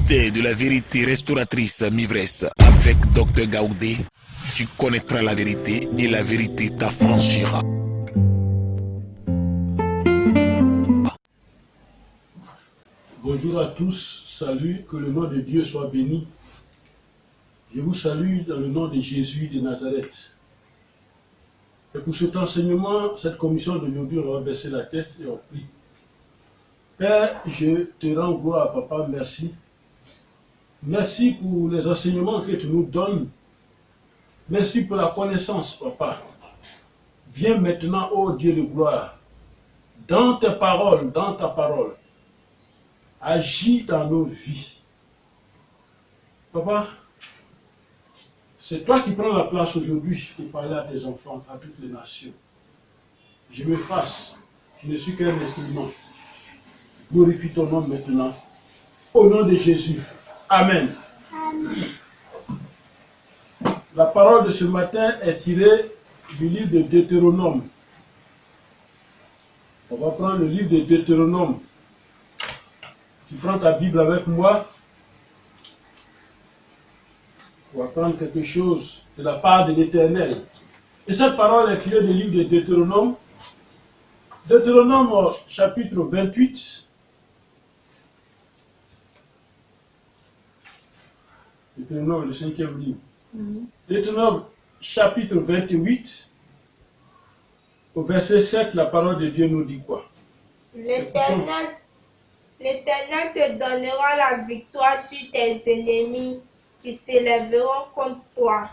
Mystère de la vérité restauratrice Mivresse avec Dr Gaoudé. Tu connaîtras la vérité et la vérité t'affranchira. Bonjour à tous, salut, que le nom de Dieu soit béni. Je vous salue dans le nom de Jésus de Nazareth. Et pour cet enseignement, cette commission d'aujourd'hui, on va baisser la tête et on prie. Père, je te rends gloire, Papa, merci. Merci pour les enseignements que tu nous donnes. Merci pour la connaissance, Papa. Viens maintenant, ô Dieu de gloire, dans tes paroles, dans ta parole. Agis dans nos vies. Papa, c'est toi qui prends la place aujourd'hui pour parler à tes enfants, à toutes les nations. Je m'efface, je ne suis qu'un instrument. Glorifie ton nom maintenant. Au nom de Jésus. Amen. Amen. La parole de ce matin est tirée du livre de Deutéronome. On va prendre le livre de Deutéronome. Tu prends ta Bible avec moi. On va prendre quelque chose de la part de l'Éternel. Et cette parole est tirée du livre de Deutéronome. Deutéronome chapitre 28. Deutéronome, le 5e livre. Deutéronome chapitre 28. Au verset 7, la parole de Dieu nous dit quoi? L'Éternel te donnera la victoire sur tes ennemis qui s'élèveront contre toi.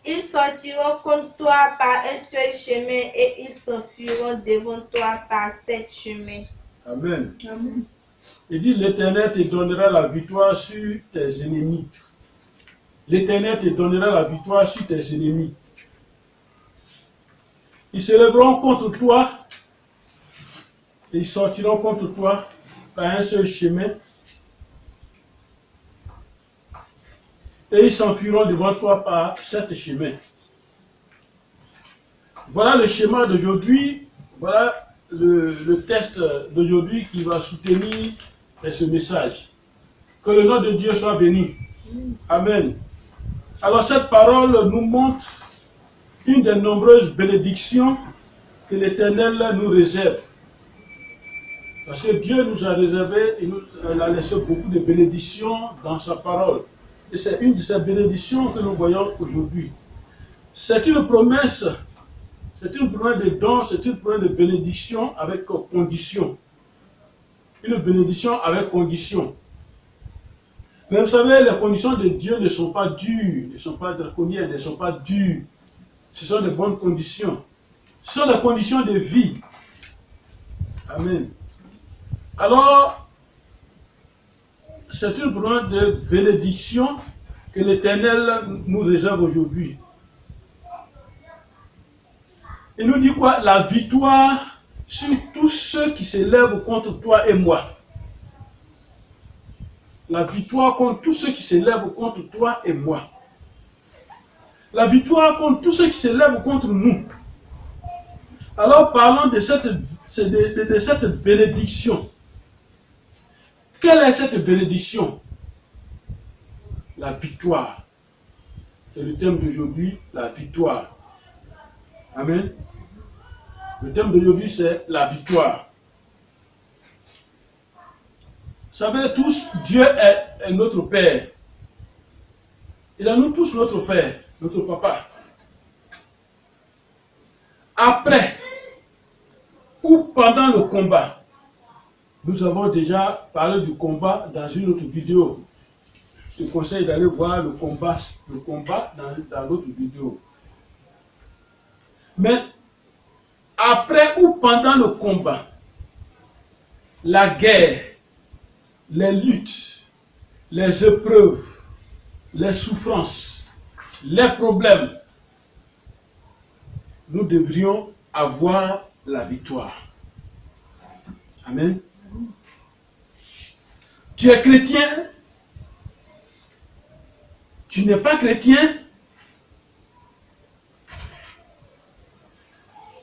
Ils sortiront contre toi par un seul chemin et ils s'enfuiront devant toi par 7 chemins. Amen. Amen. Il dit, l'Éternel te donnera la victoire sur tes ennemis. L'Éternel te donnera la victoire sur tes ennemis. Ils s'élèveront contre toi et ils sortiront contre toi par un seul chemin et ils s'enfuiront devant toi par 7 chemins. Voilà le schéma d'aujourd'hui, voilà le texte d'aujourd'hui qui va soutenir ce message. Que le nom de Dieu soit béni. Amen. Alors cette parole nous montre une des nombreuses bénédictions que l'Éternel nous réserve. Parce que Dieu nous a réservé, il nous a laissé beaucoup de bénédictions dans sa parole. Et c'est une de ces bénédictions que nous voyons aujourd'hui. C'est une promesse de don, c'est une promesse de bénédiction avec condition. Une bénédiction avec condition. Mais vous savez, les conditions de Dieu ne sont pas dures, ne sont pas draconiennes, ne sont pas dures. Ce sont de bonnes conditions. Ce sont des conditions de vie. Amen. Alors, c'est une promesse de bénédiction que l'Éternel nous réserve aujourd'hui. Il nous dit quoi? La victoire sur tous ceux qui s'élèvent contre toi et moi. La victoire contre tous ceux qui s'élèvent contre toi et moi. La victoire contre tous ceux qui s'élèvent contre nous. Alors parlons de cette bénédiction. Quelle est cette bénédiction? La victoire. C'est le thème d'aujourd'hui, la victoire. Amen. Le thème d'aujourd'hui, c'est la victoire. Vous savez tous, Dieu est notre Père. Il est nous tous notre Père, notre Papa. Après ou pendant le combat, nous avons déjà parlé du combat dans une autre vidéo. Je te conseille d'aller voir le combat dans l'autre vidéo. Mais après ou pendant le combat, la guerre, les luttes, les épreuves, les souffrances, les problèmes, nous devrions avoir la victoire. Amen. Tu es chrétien, tu n'es pas chrétien,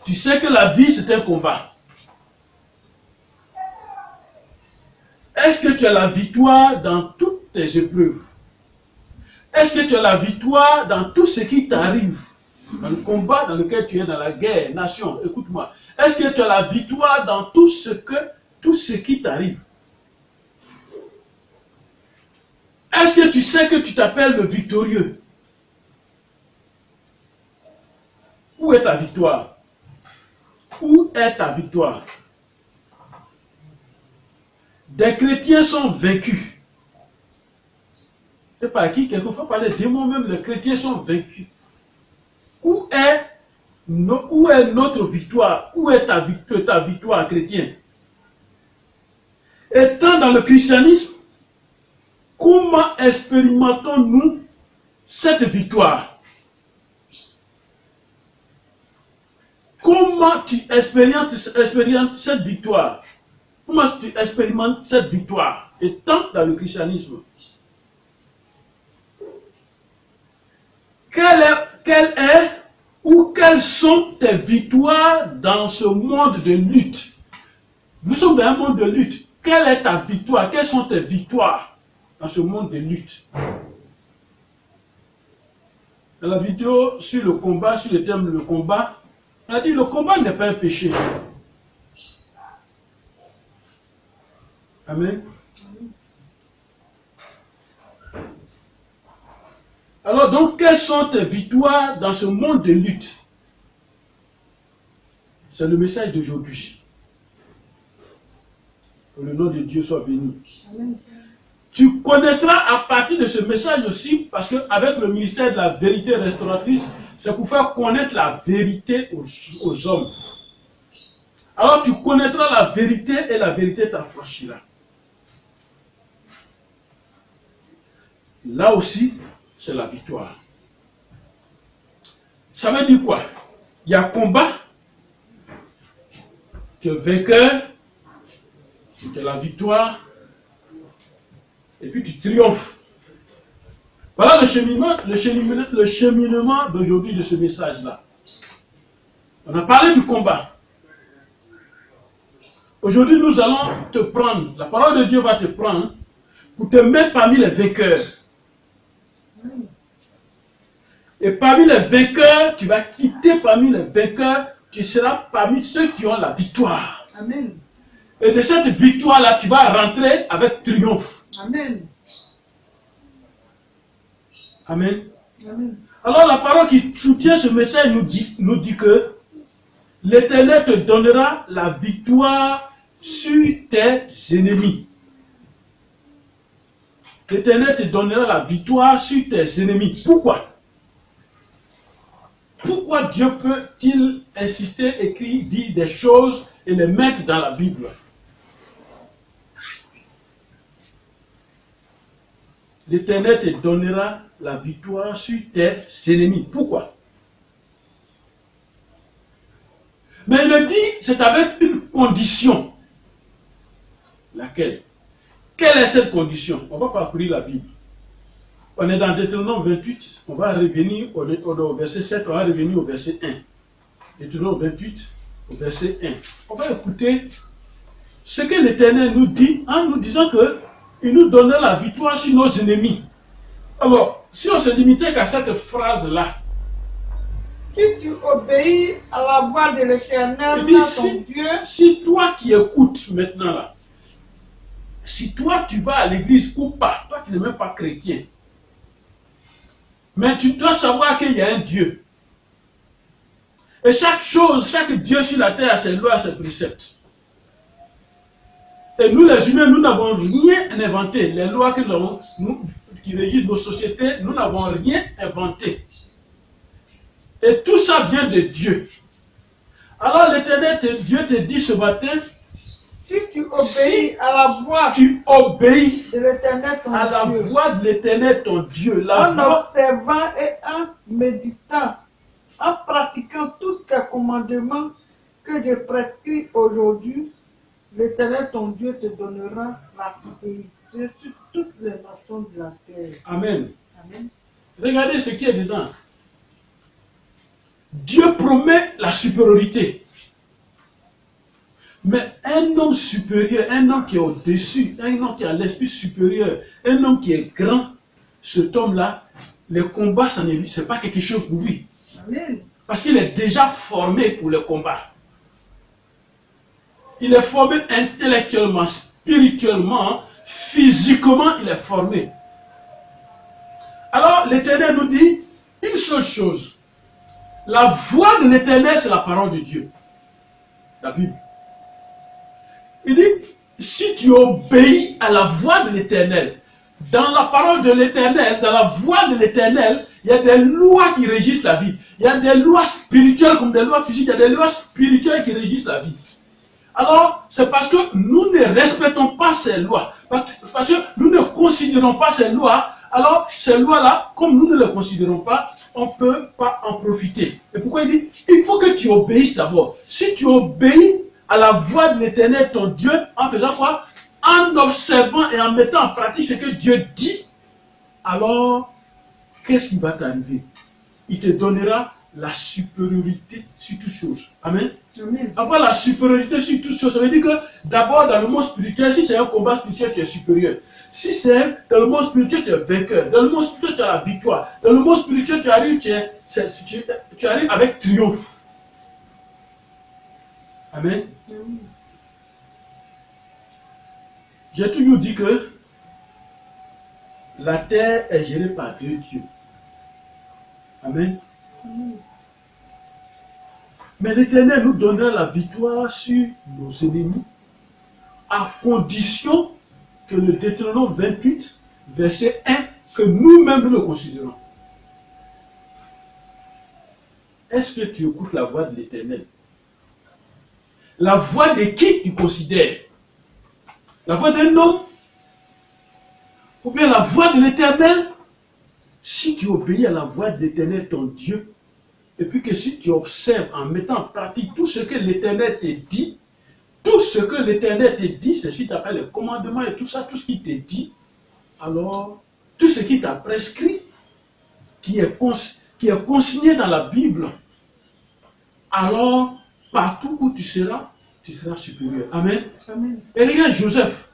tu sais que la vie c'est un combat. Est-ce que tu as la victoire dans toutes tes épreuves? Est-ce que tu as la victoire dans tout ce qui t'arrive? Dans le combat dans lequel tu es, dans la guerre, nation, écoute-moi. Est-ce que tu as la victoire dans tout ce qui t'arrive? Est-ce que tu sais que tu t'appelles le victorieux? Où est ta victoire? Où est ta victoire? Des chrétiens sont vaincus. C'est pas qui, quelquefois par les démons même, les chrétiens sont vaincus. Où est notre victoire? Où est ta victoire chrétienne? Étant dans le christianisme, comment expérimentons-nous cette victoire? Comment tu expériences cette victoire? Comment tu expérimentes cette victoire étant dans le christianisme? Quelles sont tes victoires dans ce monde de lutte? Nous sommes dans un monde de lutte. Quelle est ta victoire? Quelles sont tes victoires dans ce monde de lutte? Dans la vidéo sur le combat, sur le thème du combat, on a dit le combat n'est pas un péché. Amen. Alors donc, quelles sont tes victoires dans ce monde de lutte? C'est le message d'aujourd'hui. Que le nom de Dieu soit béni. Amen. Tu connaîtras à partir de ce message aussi, parce qu'avec le ministère de la vérité restauratrice, c'est pour faire connaître la vérité aux hommes. Alors tu connaîtras la vérité et la vérité t'affranchira. Là aussi, c'est la victoire. Ça veut dire quoi? Il y a combat, tu es vainqueur, tu as la victoire, et puis tu triomphes. Voilà le cheminement d'aujourd'hui de ce message-là. On a parlé du combat. Aujourd'hui, nous allons te prendre, la parole de Dieu va te prendre pour te mettre parmi les vainqueurs. Et parmi les vainqueurs, tu vas quitter parmi les vainqueurs, tu seras parmi ceux qui ont la victoire. Amen. Et de cette victoire-là, tu vas rentrer avec triomphe. Amen. Amen. Amen. Alors la parole qui soutient ce message nous dit que l'Éternel te donnera la victoire sur tes ennemis. L'Éternel te donnera la victoire sur tes ennemis. Pourquoi? Pourquoi Dieu peut-il insister, écrire, dire des choses et les mettre dans la Bible? L'Éternel te donnera la victoire sur tes ennemis. Pourquoi? Mais il le dit, c'est avec une condition. Laquelle? Quelle est cette condition? On va parcourir la Bible. On est dans Deutéronome 28, on va revenir au verset 7, on va revenir au verset 1. Deutéronome 28, au verset 1. On va écouter ce que l'Éternel nous dit en nous disant qu'il nous donnera la victoire sur nos ennemis. Alors, si on se limitait qu'à cette phrase-là, Si tu obéis à la voix de l'Éternel, ton Dieu, si toi qui écoutes maintenant là, si toi tu vas à l'église ou pas, toi qui n'es même pas chrétien, mais tu dois savoir qu'il y a un Dieu. Et chaque Dieu sur la terre a ses lois, ses préceptes. Et nous les humains, nous n'avons rien inventé. Les lois qui régissent nos sociétés, nous n'avons rien inventé. Et tout ça vient de Dieu. Alors l'Éternel, Dieu te dit ce matin, si tu obéis à la voix tu obéis de l'Éternel ton à la Dieu, voix de l'Éternel ton Dieu, en observant et en méditant, en pratiquant tous ces commandements que je prescris aujourd'hui, l'Éternel ton Dieu te donnera la prospérité sur toutes les nations de la terre. Amen. Amen. Regardez ce qui est dedans. Dieu promet la supériorité. Mais un homme supérieur, un homme qui est au-dessus, un homme qui a l'esprit supérieur, un homme qui est grand, cet homme-là, les combats, ce n'est pas quelque chose pour lui. Amen. Parce qu'il est déjà formé pour le combat. Il est formé intellectuellement, spirituellement, physiquement, il est formé. Alors, l'Éternel nous dit une seule chose. La voix de l'Éternel, c'est la parole de Dieu. La Bible. Il dit, si tu obéis à la voix de l'Éternel, dans la parole de l'Éternel, dans la voix de l'Éternel, il y a des lois qui régissent la vie. Il y a des lois spirituelles comme des lois physiques, il y a des lois spirituelles qui régissent la vie. Alors, c'est parce que nous ne respectons pas ces lois, parce que nous ne considérons pas ces lois. Alors, ces lois-là, comme nous ne les considérons pas, on ne peut pas en profiter. Et pourquoi il dit, il faut que tu obéisses d'abord. Si tu obéis à la voix de l'Éternel, ton Dieu, en faisant quoi? En observant et en mettant en pratique ce que Dieu dit, alors, qu'est-ce qui va t'arriver? Il te donnera la supériorité sur toutes choses. Amen. Amen. Avoir la supériorité sur toutes choses, ça veut dire que d'abord dans le monde spirituel, si c'est un combat spirituel, tu es supérieur. Si c'est dans le monde spirituel, tu es vainqueur. Dans le monde spirituel, tu as la victoire. Dans le monde spirituel, tu arrives avec triomphe. Amen. J'ai toujours dit que la terre est gérée par deux dieux. Amen. Mais l'Éternel nous donnera la victoire sur nos ennemis à condition que le Deutéronome 28, verset 1, que nous-mêmes nous le considérons. Est-ce que tu écoutes la voix de l'Éternel? La voix de qui tu considères? La voix d'un homme? Ou bien la voix de l'Éternel? Si tu obéis à la voix de l'Éternel, ton Dieu, et puis que si tu observes en mettant en pratique tout ce que l'Éternel te dit, tout ce que l'Éternel te dit, c'est si tu as fait les commandements et tout ça, tout ce qu'il te dit, alors tout ce qu'il t'a prescrit, qui est consigné dans la Bible, alors partout où tu seras supérieur. Amen. Amen. Et regarde Joseph.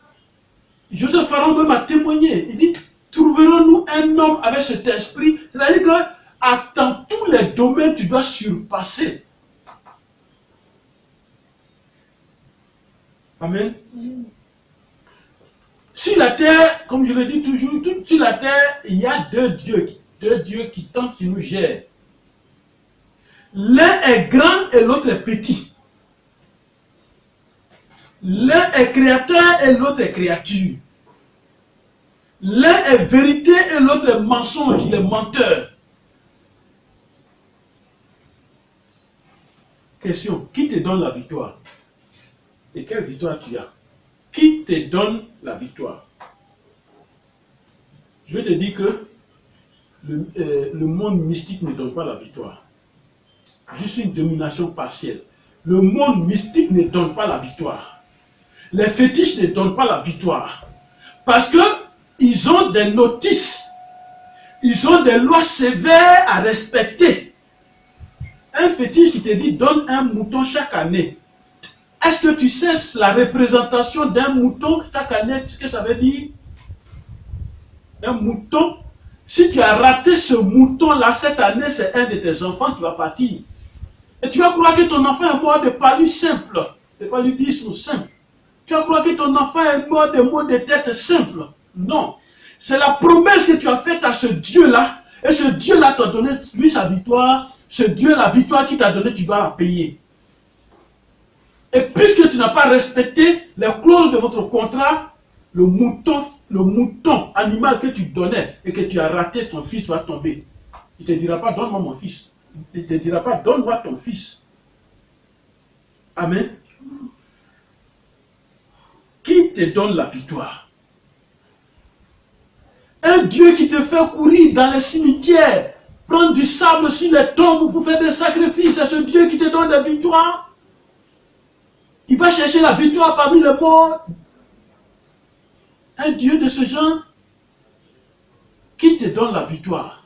Joseph Pharaon même a témoigné. Il dit, trouverons-nous un homme avec cet esprit? C'est-à-dire que dans tous les domaines, tu dois surpasser. Amen. Sur la terre, comme je le dis toujours, sur la terre, il y a deux dieux qui tentent, qui nous gèrent. L'un est grand et l'autre est petit. L'un est créateur et l'autre est créature. L'un est vérité et l'autre est mensonge, il est menteur. Question, qui te donne la victoire? Et quelle victoire tu as? Qui te donne la victoire? Je vais te dire que le monde mystique ne donne pas la victoire. Juste une domination partielle. Le monde mystique ne donne pas la victoire. Les fétiches ne donnent pas la victoire. Parce que ils ont des notices. Ils ont des lois sévères à respecter. Un fétiche qui te dit donne un mouton chaque année. Est-ce que tu sais la représentation d'un mouton chaque année, ce que ça veut dire? Un mouton. Si tu as raté ce mouton-là cette année, c'est un de tes enfants qui va partir. Et tu vas croire que ton enfant est mort de paludisme simple, de paludisme simple. Tu vas croire que ton enfant est mort de maux de tête simple. Non. C'est la promesse que tu as faite à ce Dieu-là. Et ce Dieu-là t'a donné, lui, sa victoire. Ce Dieu, la victoire qu'il t'a donnée, tu dois la payer. Et puisque tu n'as pas respecté les clauses de votre contrat, le mouton animal que tu donnais et que tu as raté, ton fils va tomber. Il ne te dira pas, donne-moi mon fils. Il ne te dira pas, donne-moi ton fils. Amen. Qui te donne la victoire? Un Dieu qui te fait courir dans les cimetières, prendre du sable sur les tombes pour faire des sacrifices, c'est ce Dieu qui te donne la victoire. Il va chercher la victoire parmi les morts. Un Dieu de ce genre qui te donne la victoire.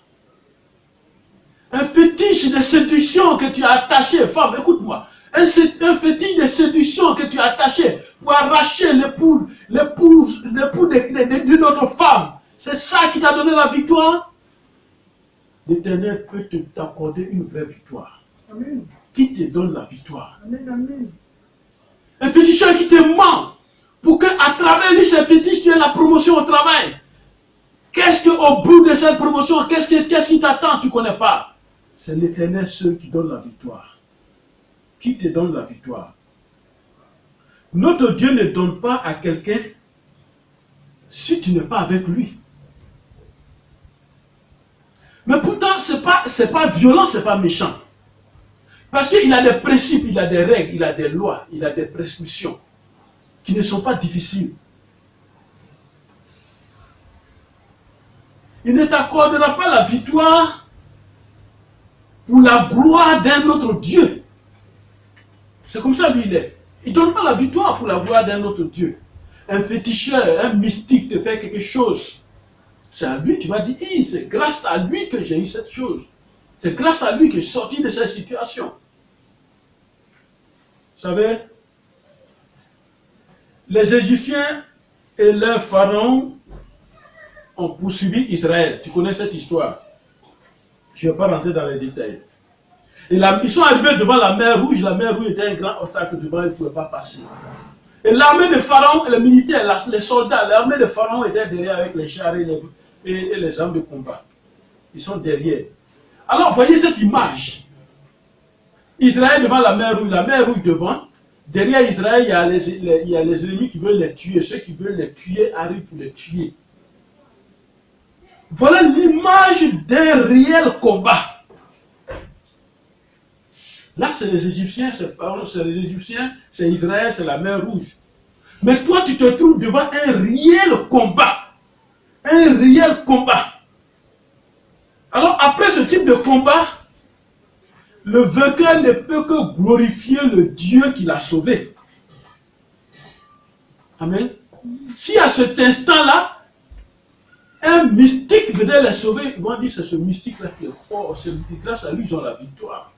Un fétiche de séduction que tu as attaché, femme, écoute-moi. un fétiche de séduction que tu as attaché pour arracher l'époux d'une autre femme. C'est ça qui t'a donné la victoire. L'Éternel peut t'accorder une vraie victoire. Amen. Qui te donne la victoire? Amen. Amen. Un féticheur qui te ment pour qu'à travers lui, ce fétiche, tu aies la promotion au travail. Qu'est-ce qu'au bout de cette promotion, qu'est-ce qui t'attend? Tu ne connais pas. C'est l'Éternel seul qui donne la victoire. Qui te donne la victoire? Notre Dieu ne donne pas à quelqu'un si tu n'es pas avec lui. Mais pourtant, ce n'est pas violent, ce n'est pas méchant. Parce qu'il a des principes, il a des règles, il a des lois, il a des prescriptions qui ne sont pas difficiles. Il ne t'accordera pas la victoire pour la gloire d'un autre Dieu. C'est comme ça lui il est. Il ne donne pas la victoire pour la gloire d'un autre Dieu. Un féticheur, un mystique te fait quelque chose. C'est à lui, tu vas dire, c'est grâce à lui que j'ai eu cette chose. C'est grâce à lui que je suis sorti de cette situation. Vous savez, les Égyptiens et leurs pharaons ont poursuivi Israël. Tu connais cette histoire. Je ne vais pas rentrer dans les détails. Et ils sont arrivés devant la mer Rouge. La mer Rouge était un grand obstacle devant, ils ne pouvaient pas passer. Et l'armée de Pharaon, les militaires, les soldats, l'armée de Pharaon était derrière avec les chars et les armes de combat. Ils sont derrière. Alors, voyez cette image. Israël devant la mer Rouge devant. Derrière Israël, il y a les ennemis qui veulent les tuer. Ceux qui veulent les tuer arrivent pour les tuer. Voilà l'image d'un réel combat. Là, c'est les Égyptiens, c'est Pharaon, c'est les Égyptiens, c'est Israël, c'est la mer Rouge. Mais toi, tu te trouves devant un réel combat. Un réel combat. Alors, après ce type de combat, le vainqueur ne peut que glorifier le Dieu qui l'a sauvé. Amen. Si à cet instant-là, un mystique venait les sauver, ils vont dire c'est ce mystique-là qui est fort, c'est grâce à lui ils ont la victoire.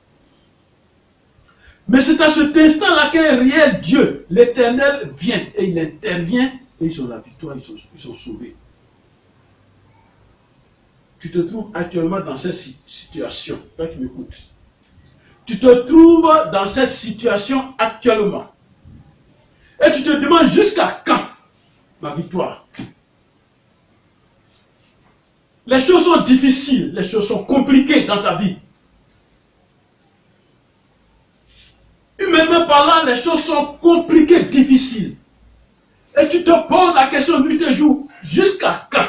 Mais c'est à cet instant-là qu'un réel Dieu, l'Éternel, vient et il intervient et ils ont la victoire, ils sont sauvés. Tu te trouves actuellement dans cette situation, toi qui m'écoutes. Tu te trouves dans cette situation actuellement. Et tu te demandes jusqu'à quand ma victoire? Les choses sont difficiles, les choses sont compliquées dans ta vie. Humainement parlant, les choses sont compliquées, difficiles. Et tu te poses la question nuit et jour, jusqu'à quand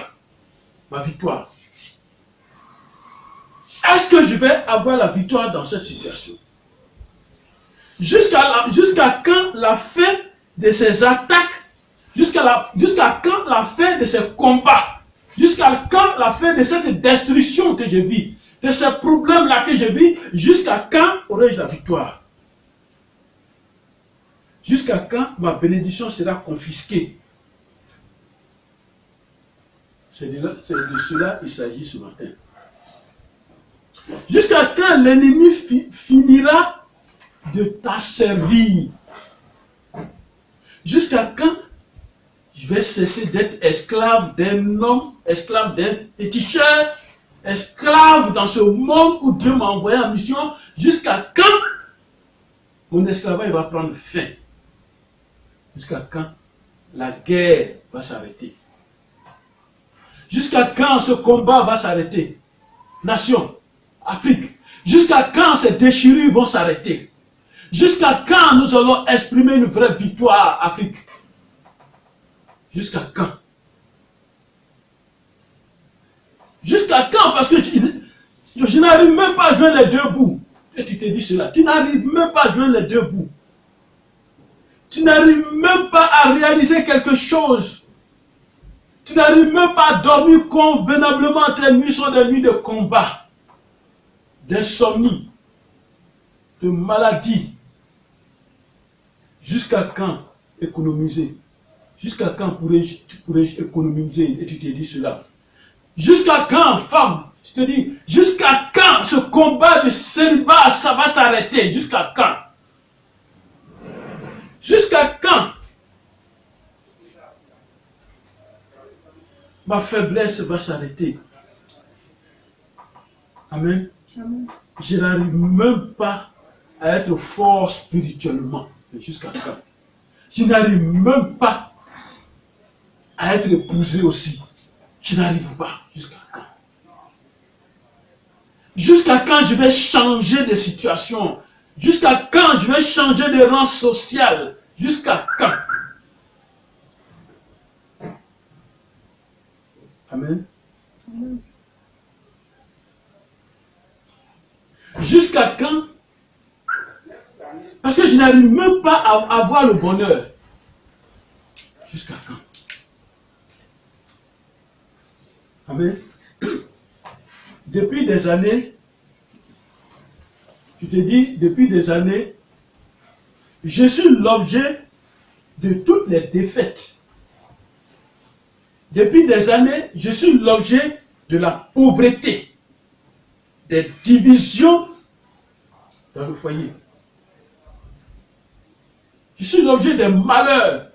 ma victoire? Est-ce que je vais avoir la victoire dans cette situation? Jusqu'à quand la fin de ces attaques? Jusqu'à quand la fin de ces combats? Jusqu'à quand la fin de cette destruction que je vis? De ces problèmes-là que je vis? Jusqu'à quand aurai-je la victoire? Jusqu'à quand ma bénédiction sera confisquée? C'est de cela qu'il s'agit ce matin. Jusqu'à quand l'ennemi finira de t'asservir? Jusqu'à quand je vais cesser d'être esclave d'un homme, esclave d'un féticheur, esclave dans ce monde où Dieu m'a envoyé en mission? Jusqu'à quand mon esclavage va prendre fin? Jusqu'à quand la guerre va s'arrêter? Jusqu'à quand ce combat va s'arrêter? Nation, Afrique, jusqu'à quand ces déchirures vont s'arrêter? Jusqu'à quand nous allons exprimer une vraie victoire, Afrique? Jusqu'à quand? Jusqu'à quand? Parce que je n'arrive même pas à joindre les deux bouts. Et tu te dis cela. Tu n'arrives même pas à joindre les deux bouts. Tu n'arrives même pas à réaliser quelque chose. Tu n'arrives même pas à dormir convenablement. Tes nuits sont des nuits de combat, d'insomnie, de maladie. Jusqu'à quand économiser? Jusqu'à quand pourrais-je économiser? Et tu te dis cela. Jusqu'à quand, femme? Tu te dis, jusqu'à quand ce combat de célibat, ça va s'arrêter? Jusqu'à quand? ma faiblesse va s'arrêter. Amen. Amen. Je n'arrive même pas à être fort spirituellement. Jusqu'à quand? Je n'arrive même pas à être épousé aussi. Je n'arrive pas. Jusqu'à quand? Jusqu'à quand je vais changer de situation? Jusqu'à quand je vais changer de rang social? Jusqu'à quand? Amen. Amen. Jusqu'à quand? Parce que je n'arrive même pas à avoir le bonheur. Jusqu'à quand? Amen. Depuis des années, tu te dis, depuis des années, je suis l'objet de toutes les défaites. Depuis des années, je suis l'objet de la pauvreté, des divisions dans le foyer. Je suis l'objet des malheurs,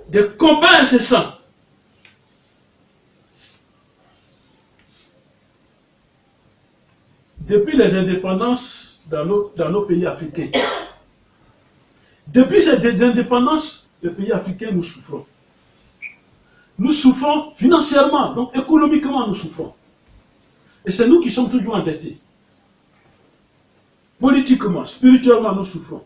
des combats incessants. Depuis les indépendances dans nos pays africains, depuis ces indépendances, les pays africains, nous souffrons. Nous souffrons financièrement, donc économiquement, nous souffrons. Et c'est nous qui sommes toujours endettés. Politiquement, spirituellement, nous souffrons.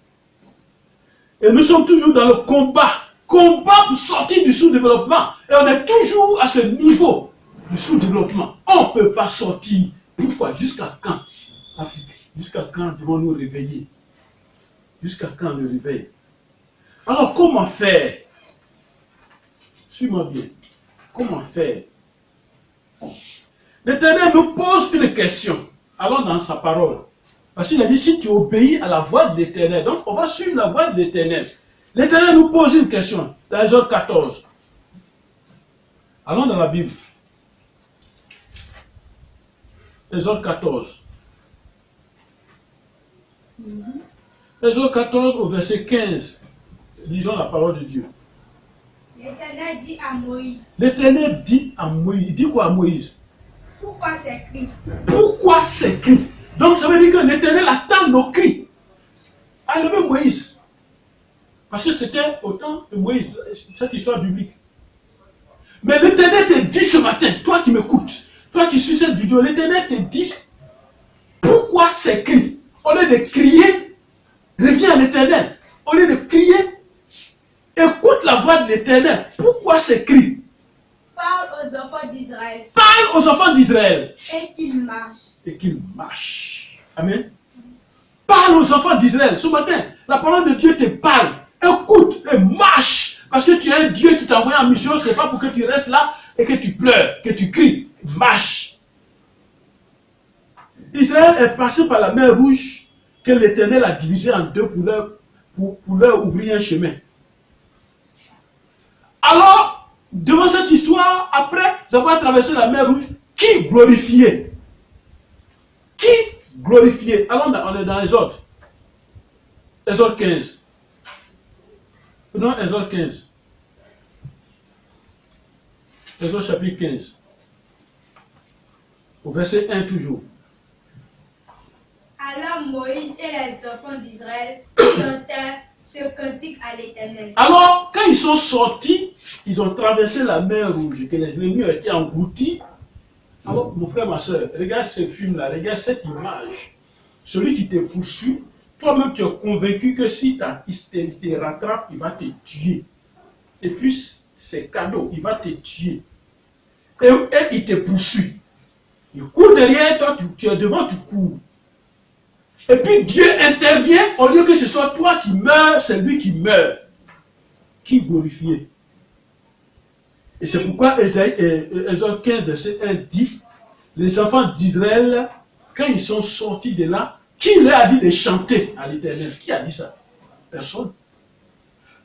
Et nous sommes toujours dans le combat pour sortir du sous-développement. Et on est toujours à ce niveau du sous-développement. On ne peut pas sortir. Pourquoi? Jusqu'à quand, Afrique? Jusqu'à quand devons-nous réveiller? Jusqu'à quand le réveil? Alors comment faire? Suis-moi bien. Comment faire? L'Éternel nous pose une question. Allons dans sa parole. Parce qu'il a dit, si tu obéis à la voix de l'Éternel, donc on va suivre la voix de l'Éternel. L'Éternel nous pose une question, dans Exode 14. Allons dans la Bible. Exode 14. Exode 14 au verset 15. Lisons la parole de Dieu. L'Éternel dit à Moïse. L'Éternel dit à Moïse. Il dit quoi à Moïse? Pourquoi ces cris? Pourquoi ces cris? Donc ça veut dire que l'Éternel attend nos cris. Enlevez Moïse. Parce que c'était au temps de Moïse, cette histoire biblique. Mais l'Éternel te dit ce matin, toi qui m'écoutes, toi qui suis cette vidéo, l'Éternel te dit pourquoi ces cris? Au lieu de crier, reviens à l'Éternel. Au lieu de crier, écoute la voix de l'Éternel. Pourquoi ces cris? Parle aux enfants d'Israël. Parle aux enfants d'Israël. Et qu'ils marchent. Et qu'ils marchent. Amen. Parle aux enfants d'Israël. Ce matin, la parole de Dieu te parle. Écoute et marche. Parce que tu es un Dieu qui t'a envoyé en mission. Ce n'est pas pour que tu restes là et que tu pleures, que tu cries. Marche. Israël est passé par la mer Rouge que l'Éternel a divisée en deux pour leur ouvrir un chemin. Alors, devant cette histoire, après avoir traversé la mer Rouge, qui glorifiait? Qui glorifiait? Alors, on est dans Exode. Exode 15. Non, Exode 15. Exode chapitre 15. Au verset 1 toujours. Alors Moïse et les enfants d'Israël chantèrent ce cantique à l'Éternel. Alors, quand ils sont sortis, ils ont traversé la mer Rouge, que les ennemis ont été engloutis. Alors, mon frère, ma soeur, regarde ce film-là, regarde cette image. Celui qui te poursuit, toi-même tu es convaincu que si il te rattrape, il va te tuer. Et puis, c'est cadeau, il va te tuer. Et il te poursuit. Il court derrière toi, tu es devant, tu cours. Et puis Dieu intervient, au lieu que ce soit toi qui meurs, c'est lui qui meurt. Qui glorifié. Et c'est pourquoi Exode 15, verset 1 dit, les enfants d'Israël, quand ils sont sortis de là, qui leur a dit de chanter à l'Éternel? Qui a dit ça? Personne.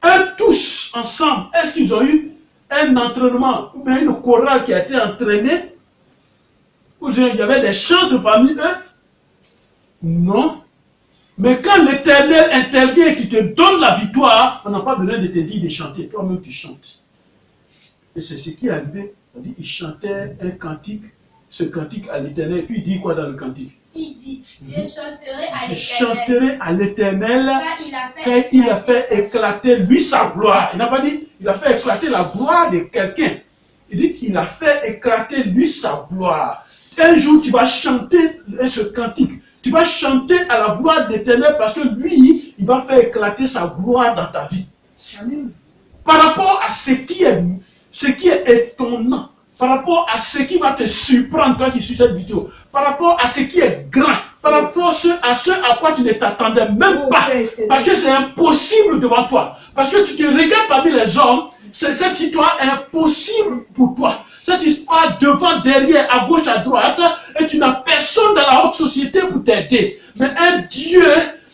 Eux tous ensemble, est-ce qu'ils ont eu un entraînement, ou bien une chorale qui a été entraînée? Ou bien il y avait des chantres parmi eux? Non. Mais quand l'Éternel intervient et qu'il te donne la victoire, on n'a pas besoin de te dire de chanter. Toi-même, tu chantes. Et c'est ce qui est arrivé. On dit, il chantait un cantique, ce cantique à l'Éternel. Puis il dit quoi dans le cantique? Il dit, je chanterai à Je l'Éternel, chanterai à l'Éternel car il a fait éclater lui sa gloire. Il n'a pas dit, il a fait éclater la gloire de quelqu'un. Il dit qu'il a fait éclater lui sa gloire. Un jour, tu vas chanter ce cantique. Tu vas chanter à la gloire de l'Éternel parce que lui, il va faire éclater sa gloire dans ta vie. Amen. Par rapport à ce qui est étonnant, par rapport à ce qui va te surprendre, toi qui suis cette vidéo, par rapport à ce qui est grand, par rapport à ce à quoi tu ne t'attendais même pas, parce que c'est impossible devant toi, parce que tu te regardes parmi les hommes, cette histoire est impossible pour toi. Cette histoire devant, derrière, à gauche, à droite, et tu n'as personne dans la haute société pour t'aider. Mais un Dieu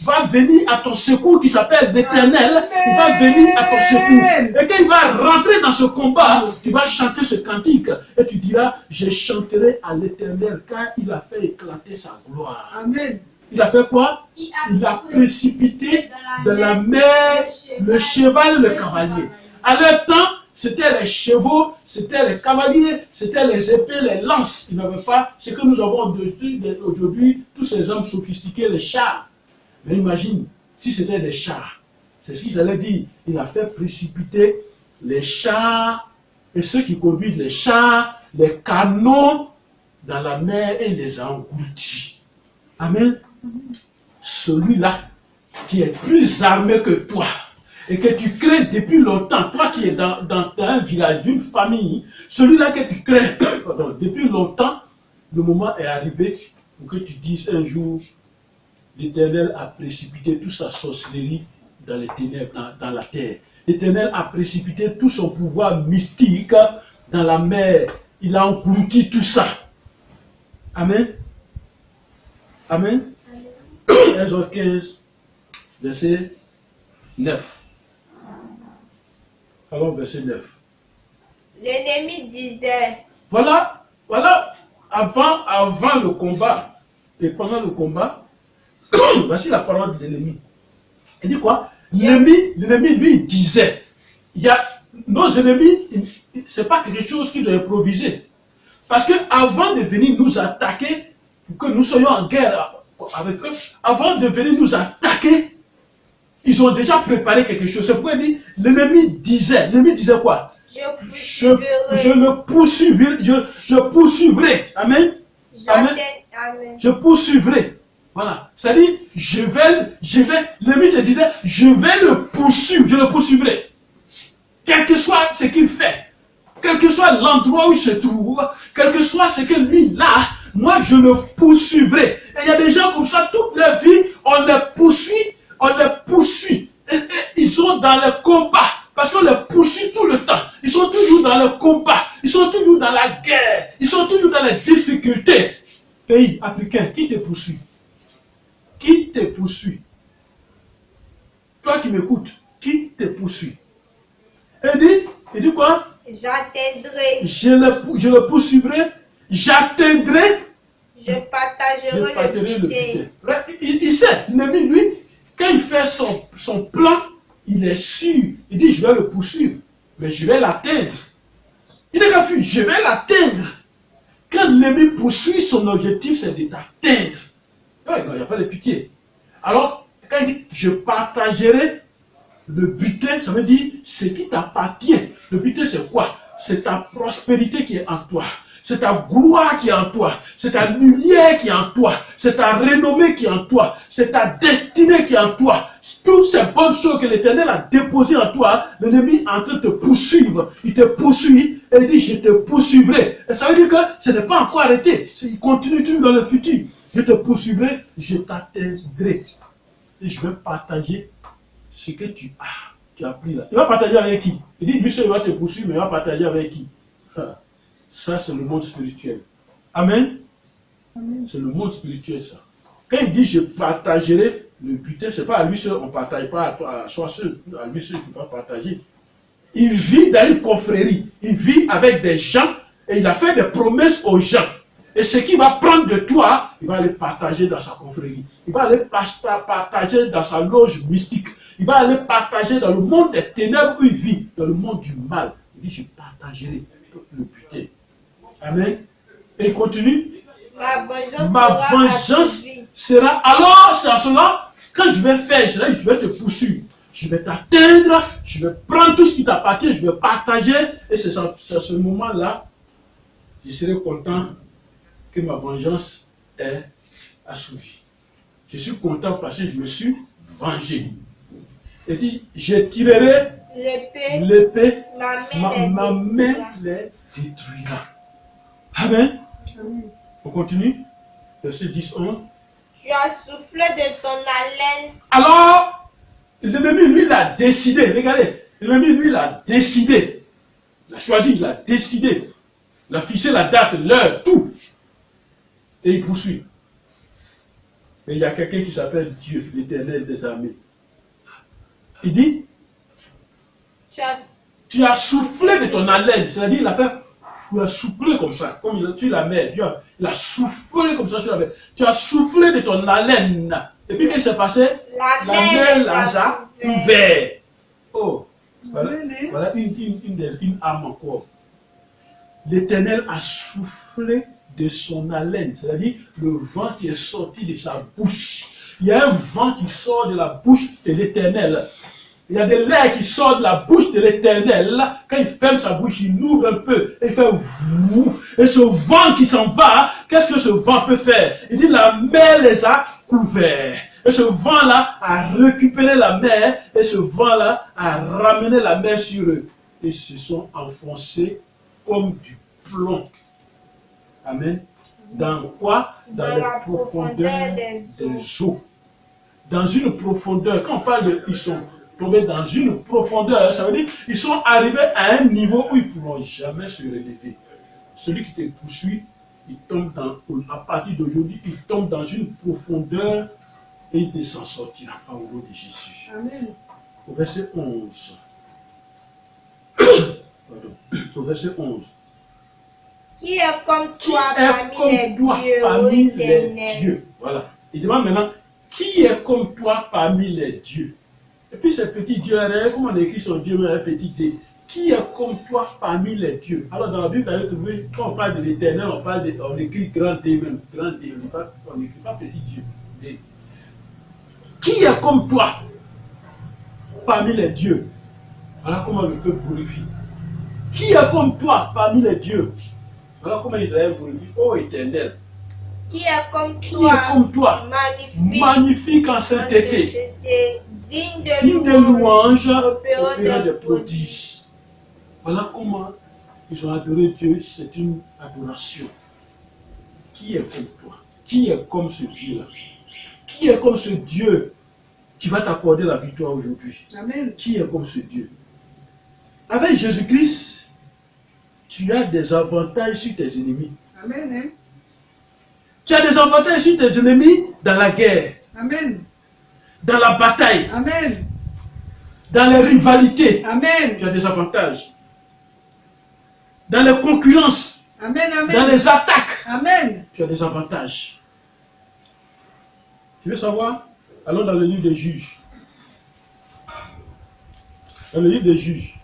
va venir à ton secours qui s'appelle l'Éternel, il va venir à ton secours. Et quand il va rentrer dans ce combat, tu vas chanter ce cantique et tu diras, je chanterai à l'Éternel car il a fait éclater sa gloire. Amen. Il a fait quoi? Il a précipité dans la mer le cheval et le cavalier. À leur temps, c'était les chevaux, c'était les cavaliers, c'était les épées, les lances. Ils n'avaient pas ce que nous avons aujourd'hui, tous ces hommes sophistiqués, les chars. Mais imagine, si c'était des chars, c'est ce qu'ils allaient dire. Il a fait précipiter les chars et ceux qui conduisent les chars, les canons dans la mer et il les a engloutis. Amen. Celui-là qui est plus armé que toi et que tu crains depuis longtemps, toi qui es dans un village, d'une famille, celui-là que tu crains depuis longtemps, le moment est arrivé pour que tu dises un jour, l'Éternel a précipité toute sa sorcellerie dans les ténèbres, dans la terre. L'Éternel a précipité tout son pouvoir mystique dans la mer. Il a englouti tout ça. Amen. Amen. Exode 15, verset 9. Alors, verset 9. L'ennemi disait, Voilà, avant le combat et pendant le combat, voici la parole de l'ennemi. Il dit quoi? L'ennemi, lui, disait, nos ennemis, ce n'est pas quelque chose qu'ils ont improvisé. Parce qu'avant de venir nous attaquer, pour que nous soyons en guerre avec eux, avant de venir nous attaquer, ils ont déjà préparé quelque chose. C'est pourquoi il dit, l'ennemi disait quoi? Je le poursuivrai. Je poursuivrai. Amen. Amen. Je poursuivrai. Voilà. C'est-à-dire, l'ennemi te disait, je vais le poursuivre, je le poursuivrai. Quel que soit ce qu'il fait, quel que soit l'endroit où il se trouve, quel que soit ce que lui là, moi je le poursuivrai. Et il y a des gens comme ça, toute leur vie, on les poursuit. Et ils sont dans le combat, parce qu'on les poursuit tout le temps. Ils sont toujours dans le combat, ils sont toujours dans la guerre, ils sont toujours dans les difficultés. Pays africain, qui te poursuit? Qui te poursuit? Toi qui m'écoutes, qui te poursuit? Il dit quoi? j'atteindrai, Je le poursuivrai, j'atteindrai, je partagerai le butin. Il sait, l'ennemi, lui, quand il fait son plan, il est sûr. Il dit, je vais le poursuivre, mais je vais l'atteindre. Il n'est qu'à fuir, je vais l'atteindre. Quand l'ennemi poursuit, son objectif, c'est de t'atteindre. Il n'y a pas de pitié. Alors, quand il dit, je partagerai le butin, ça veut dire ce qui t'appartient. Le butin, c'est quoi? C'est ta prospérité qui est en toi. C'est ta gloire qui est en toi. C'est ta lumière qui est en toi. C'est ta renommée qui est en toi. C'est ta destinée qui est en toi. Toutes ces bonnes choses que l'Éternel a déposées en toi, l'ennemi est en train de te poursuivre. Il te poursuit et il dit, je te poursuivrai. Et ça veut dire que ce n'est pas encore arrêté. Il continue toujours dans le futur. Je te poursuivrai, je t'atteindrai. Et je vais partager ce que tu as pris là. Il va partager avec qui? Il dit, lui seul, il va te poursuivre, mais il va partager avec qui? Ça, c'est le monde spirituel. Amen. C'est le monde spirituel, ça. Quand il dit, je partagerai le butin, ce n'est pas à lui seul, on ne partage pas à toi, à soi seul, à lui seul qui va partager. Il vit dans une confrérie, il vit avec des gens, et il a fait des promesses aux gens. Et ce qu'il va prendre de toi, il va aller partager dans sa confrérie. Il va aller partager dans sa loge mystique. Il va aller partager dans le monde des ténèbres où il vit, dans le monde du mal. Il dit, je partagerai tout le butin. Amen. Et il continue. Ma vengeance Ma sera vengeance assouvie. sera. Alors, c'est à cela, quand je vais faire, je vais te poursuivre. Je vais t'atteindre, je vais prendre tout ce qui t'appartient, je vais partager. Et c'est à ce moment-là, je serai content que ma vengeance est assouvie. Je suis content parce que je me suis vengé. Il dit, je tirerai l'épée, ma main les détruira. Amen. On continue. Verset 10-11. Tu as soufflé de ton haleine. Alors, l'ennemi, lui, il a décidé. Regardez, l'ennemi, lui, il a décidé. Il a choisi, il a décidé. Il a fixé la date, l'heure, tout. Et il poursuit. Et il y a quelqu'un qui s'appelle Dieu, l'Éternel des armées. Il dit, tu as soufflé de ton haleine. C'est-à-dire, il a fait, tu as soufflé comme ça, comme il a tué la mer. Il a soufflé comme ça, tu as soufflé de ton haleine. Et puis, qu'est-ce qui s'est passé? La mer a ouvert. Oh, voilà une âme encore. L'Éternel a soufflé de son haleine, c'est-à-dire le vent qui est sorti de sa bouche. Il y a un vent qui sort de la bouche de l'Éternel. Il y a de l'air qui sort de la bouche de l'Éternel. Quand il ferme sa bouche, il ouvre un peu et il fait vous. Et ce vent qui s'en va, qu'est-ce que ce vent peut faire? Il dit la mer les a couverts. Et ce vent-là a récupéré la mer et ce vent-là a ramené la mer sur eux. Ils se sont enfoncés comme du plomb. Amen. Dans quoi? Dans la profondeur des eaux. Dans une profondeur. Quand on parle de ils sont tombés dans une profondeur, ça veut dire qu'ils sont arrivés à un niveau où ils ne pourront jamais se relever. Celui qui te poursuit, il tombe à partir d'aujourd'hui, il tombe dans une profondeur et il ne s'en sortira pas au nom de Jésus. Amen. Au verset 11. Pardon. Au verset 11. Qui est comme toi parmi les dieux? Voilà. Il demande maintenant, qui est comme toi parmi les dieux? Et puis ces petits dieux, comment on écrit son Dieu, mais un petit D. Qui est comme toi parmi les dieux? Alors dans la Bible, vous allez trouver, quand on parle de l'éternel, on écrit grand D même. Grand D, on n'écrit pas petit Dieu. D. Qui est comme toi parmi les dieux? Voilà comment le peuple glorifie. Qui est comme toi parmi les dieux? Voilà comment Israël glorifie. Oh Éternel. Qui est comme toi, magnifique en sainteté, digne de louange, opérant des prodiges. Voilà comment ils ont adoré Dieu, c'est une adoration. Qui est comme toi? Qui est comme ce Dieu-là? Qui est comme ce Dieu qui va t'accorder la victoire aujourd'hui? Amen. Qui est comme ce Dieu? Avec Jésus-Christ, tu as des avantages sur tes ennemis. Amen. Tu as des avantages sur tes ennemis dans la guerre. Amen. Dans la bataille. Amen. Dans les rivalités. Amen. Tu as des avantages. Dans les concurrences. Amen. Amen. Dans les attaques. Amen. Tu as des avantages. Tu veux savoir? Allons dans le livre des Juges. Dans le livre des Juges.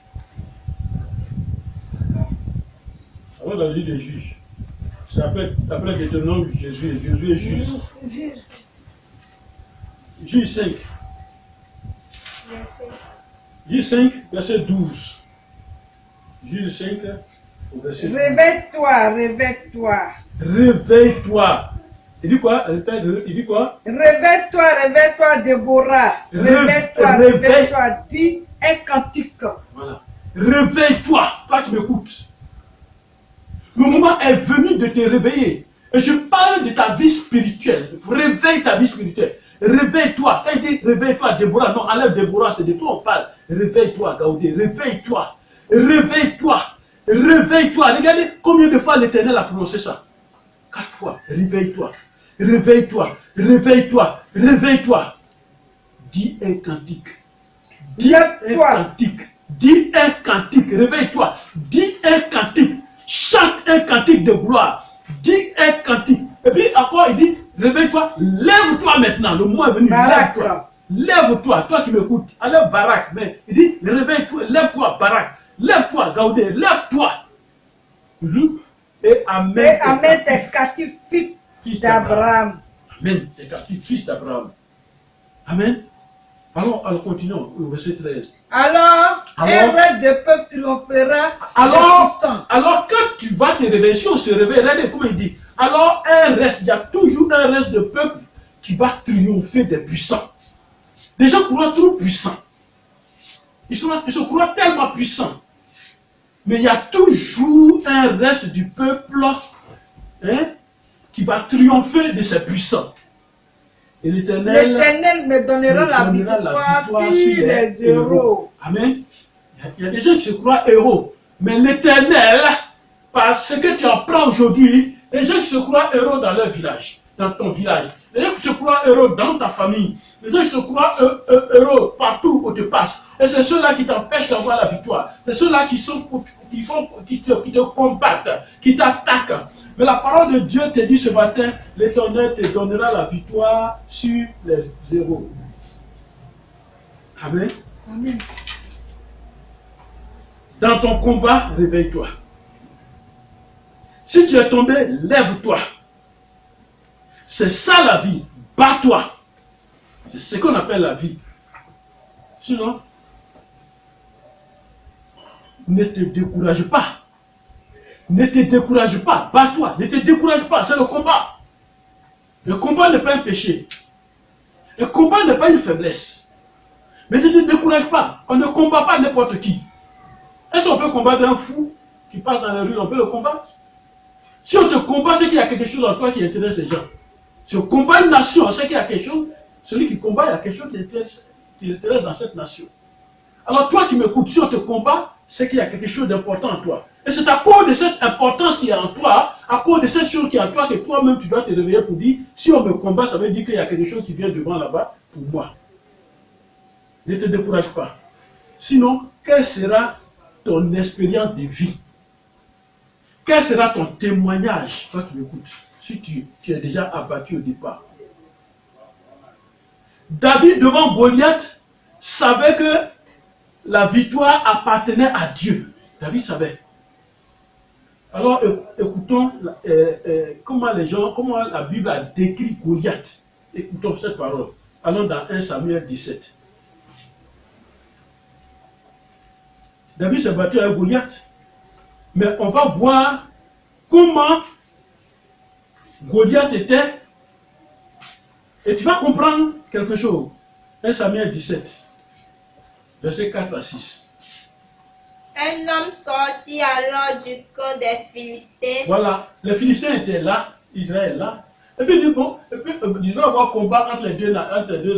Allons dans le livre des Juges. C'est après Deutéronome, Jésus est juge. Juge 5. Juge 5, verset 12. Juge 5, verset 12. Réveille-toi, réveille-toi. Réveille-toi. Il dit quoi? Il dit quoi? Réveille-toi, réveille-toi, Déborah. Réveille-toi, réveille-toi. Dis un cantique. Voilà. Réveille-toi. Toi qui m'écoutes. Le moment est venu de te réveiller. Et je parle de ta vie spirituelle. Réveille ta vie spirituelle. Réveille-toi. Quand il dit réveille-toi, Déborah, non, enlève Déborah, c'est de toi on parle. Réveille-toi, Gaoudé. Réveille-toi. Réveille-toi. Réveille-toi. Regardez combien de fois l'Éternel a prononcé ça. 4 fois. Réveille-toi. Réveille-toi. Réveille-toi. Réveille-toi. Dis un cantique. Dis un cantique. Dis un cantique. Réveille-toi. Dis un cantique. Chante un cantique de gloire. Dis un cantique. Et puis encore il dit, réveille-toi, lève-toi maintenant. Le mot est venu, lève-toi. Lève-toi, toi qui m'écoutes. Allez, Barak. Mais il dit, réveille-toi, lève-toi, Barak. Lève-toi, Gaudé, lève-toi. Et amène, Et amène tes captifs fils d'Abraham. Amen. Tes captifs fils d'Abraham. Amen. Alors continuons au verset 13. Alors, un reste de peuple triomphera. Alors, quand tu vas te réveiller, si on se réveille, regardez comment il dit. Alors, il y a toujours un reste de peuple qui va triompher des puissants. Des gens croient trop puissants. Ils se croient tellement puissants. Mais il y a toujours un reste du peuple qui va triompher de ces puissants. Et l'Éternel me donnera la victoire sur les héros. Amen. Il y a des gens qui se croient héros. Mais l'Éternel, parce que tu apprends aujourd'hui, les gens qui se croient héros dans leur village, dans ton village, les gens qui se croient héros dans ta famille, les gens qui se croient héros partout où tu passes. Et c'est ceux-là qui t'empêchent d'avoir la victoire. C'est ceux-là qui te combattent, qui t'attaquent. Mais la parole de Dieu te dit ce matin, l'Éternel te donnera la victoire sur les héros. Amen. Amen. Dans ton combat, réveille-toi. Si tu es tombé, lève-toi. C'est ça la vie. Bats-toi. C'est ce qu'on appelle la vie. Sinon, ne te décourage pas. Ne te décourage pas. Bats-toi. Ne te décourage pas. C'est le combat. Le combat n'est pas un péché. Le combat n'est pas une faiblesse. Mais ne te décourage pas. On ne combat pas n'importe qui. Est-ce qu'on peut combattre un fou qui passe dans la rue? On peut le combattre. Si on te combat, c'est qu'il y a quelque chose en toi qui intéresse les gens. Si on combat une nation, c'est qu'il y a quelque chose. Celui qui combat, il y a quelque chose qui l'intéresse dans cette nation. Alors toi qui m'écoutes, si on te combat, c'est qu'il y a quelque chose d'important en toi. Et c'est à cause de cette importance qui est en toi, à cause de cette chose qui est en toi, que toi-même tu dois te réveiller pour dire, si on me combat, ça veut dire qu'il y a quelque chose qui vient devant là-bas pour moi. Ne te décourage pas. Sinon, quelle sera ton expérience de vie? Quel sera ton témoignage, toi qui m'écoutes, si tu es déjà abattu au départ? David, devant Goliath, savait que la victoire appartenait à Dieu. David savait. Alors, écoutons comment la Bible a décrit Goliath. Écoutons cette parole. Allons dans 1 Samuel 17. David s'est battu avec Goliath. Mais on va voir comment Goliath était. Et tu vas comprendre quelque chose. 1 Samuel 17, versets 4 à 6. Un homme sortit alors du camp des Philistins. Voilà, les Philistins étaient là, Israël là. Et puis il dit, bon, il doit y avoir combat entre les deux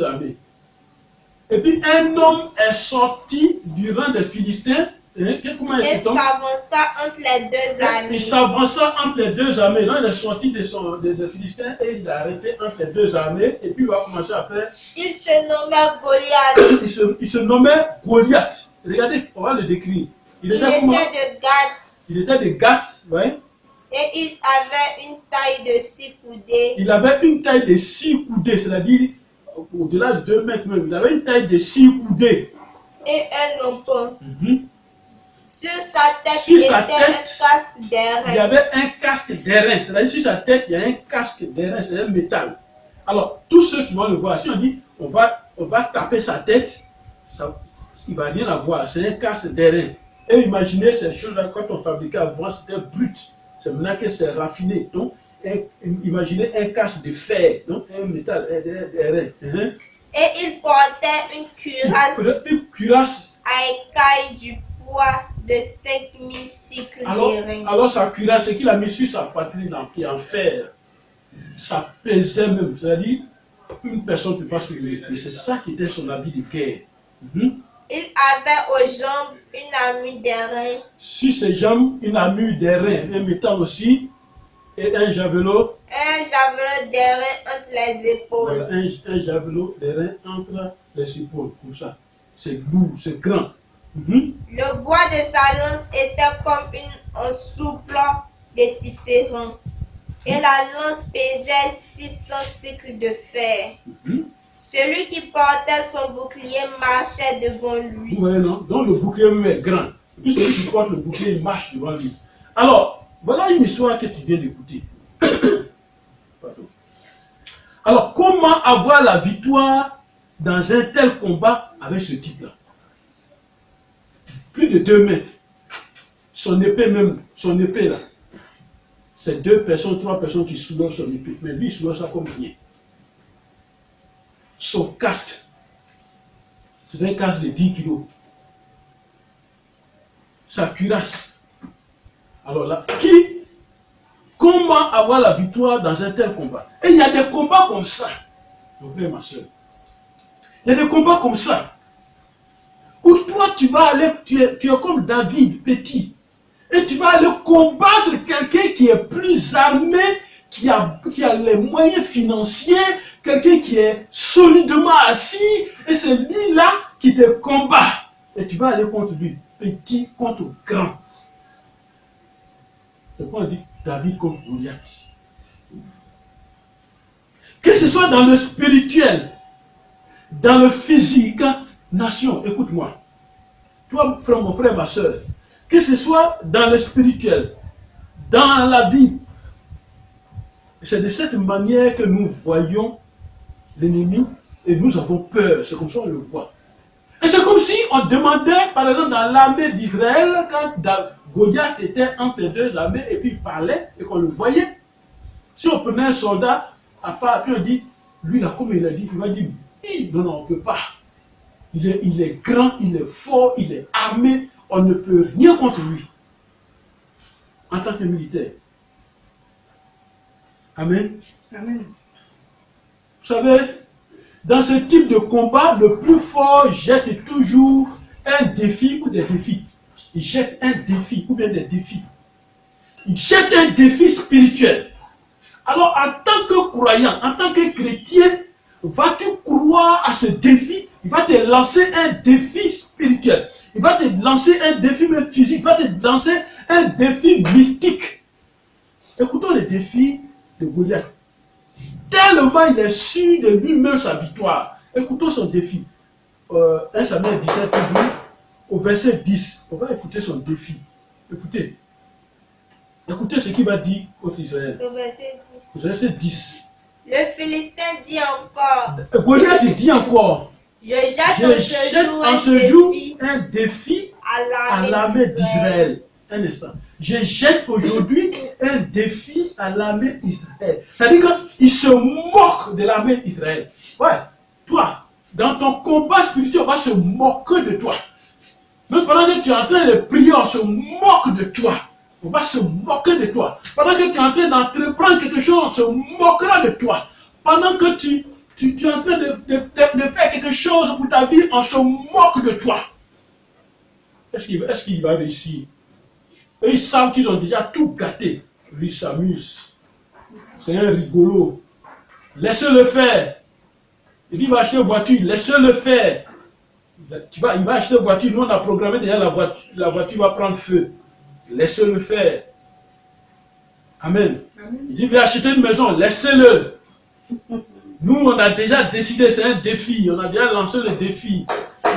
armées. Et puis un homme est sorti du rang des Philistins. Et s'avança entre les deux armées. Il s'avança entre les deux armées. Donc il est sorti des Philistins et il a arrêté entre les deux armées. Et puis il va commencer à faire. Il se nommait Goliath. Il se nommait Goliath. Regardez, on va le décrire. Il était de Gath. Il était de Gath, oui. Et il avait une taille de 6 coudées. Il avait une taille de 6 coudées, c'est-à-dire au-delà de 2 mètres même. Il avait une taille de 6 coudées. Et un lompon. Sur sa tête, il y avait un casque d'airain. Il y avait un casque d'airain. C'est-à-dire sur sa tête, il y a un casque d'airain, c'est un métal. Alors, tous ceux qui vont le voir, si on dit on va taper sa tête, il ne va rien avoir. C'est un casque d'airain. Et imaginez ces choses-là, quand on fabriquait avant, c'était brut. C'est maintenant que c'est raffiné. Donc, imaginez un casque de fer, donc un métal d'airain. Et il portait une cuirasse à écailles du poids de 5000 cycles d'airain. Alors sa cuirasse, ce qu'il a mis sur sa poitrine qui est en fer, ça pesait même. C'est-à-dire, une personne ne peut pas soulever. Mais c'est ça qui était son habit de guerre. Il avait aux jambes une armure d'airain. Sur ses jambes, une armure d'airain, un métal aussi, et un javelot. Un javelot d'airain entre les épaules. Voilà, un javelot d'airain entre les épaules, comme ça. C'est lourd, c'est grand. Le bois de sa lance était comme un souple de tisserand. Et la lance pesait 600 cycles de fer. Celui qui portait son bouclier marchait devant lui. Oui, non. Donc le bouclier est grand. Et puis celui qui porte le bouclier, il marche devant lui. Alors, voilà une histoire que tu viens d'écouter. Pardon. Alors, comment avoir la victoire dans un tel combat avec ce type-là? Plus de 2 mètres. Son épée même, son épée là. C'est 2 personnes, 3 personnes qui soulèvent son épée. Mais lui, il soulève ça comme rien. Son casque, c'est un casque de 10 kilos. Sa cuirasse. Alors là, comment avoir la victoire dans un tel combat? Et il y a des combats comme ça, mon frère et ma soeur. Il y a des combats comme ça. Où toi, tu vas aller, tu es comme David, petit. Et tu vas aller combattre quelqu'un qui est plus armé, qui a les moyens financiers, quelqu'un qui est solidement assis, et c'est lui-là qui te combat. Et tu vas aller contre lui, petit contre grand. C'est pourquoi on dit David contre Goliath. Que ce soit dans le spirituel, dans le physique, nation, écoute-moi. Toi, frère, mon frère, ma soeur, que ce soit dans le spirituel, dans la vie, c'est de cette manière que nous voyons l'ennemi et nous avons peur. C'est comme ça qu'on le voit. Et c'est comme si on demandait, par exemple, dans l'armée d'Israël, quand Goliath était entre les deux armées et puis il parlait et qu'on le voyait. Si on prenait un soldat, à part, puis on dit, lui là, comme il a dit, il va dire, non, on ne peut pas. Il est grand, il est fort, il est armé, on ne peut rien contre lui. En tant que militaire. Amen. Amen. Vous savez, dans ce type de combat, le plus fort jette toujours un défi ou des défis. Il jette un défi ou bien des défis. Il jette un défi spirituel. Alors, en tant que croyant, en tant que chrétien, vas-tu croire à ce défi? Il va te lancer un défi spirituel. Il va te lancer un défi même physique. Il va te lancer un défi mystique. Écoutons les défis de Goliath. Tellement il est sûr de lui-même sa victoire. Écoutons son défi. 1 Samuel 17, toujours, au verset 10. On va écouter son défi. Écoutez. Écoutez ce qu'il va dire contre Israël. Au verset 10. Au verset 10. Le Philistin dit encore. Goliath dit encore. Je jette en ce jour un défi à l'armée d'Israël. Un instant. Je jette aujourd'hui un défi à l'armée d'Israël. C'est-à-dire qu'il se moque de l'armée d'Israël. Ouais, toi, dans ton combat spirituel, on va se moquer de toi. Même pendant que tu es en train de prier, on se moque de toi. On va se moquer de toi. Pendant que tu es en train d'entreprendre quelque chose, on se moquera de toi. Pendant que tu es en train de faire quelque chose pour ta vie, on se moque de toi. Est-ce qu'il va réussir? Et ils savent qu'ils ont déjà tout gâté. Lui s'amuse. C'est un rigolo. Laissez-le faire. Il dit, il va acheter une voiture. Laissez-le faire. Il va acheter une voiture. Nous, on a programmé déjà la voiture. La voiture va prendre feu. Laissez-le faire. Amen. Amen. Il dit, il va acheter une maison. Laissez-le. Nous, on a déjà décidé, c'est un défi. On a déjà lancé le défi.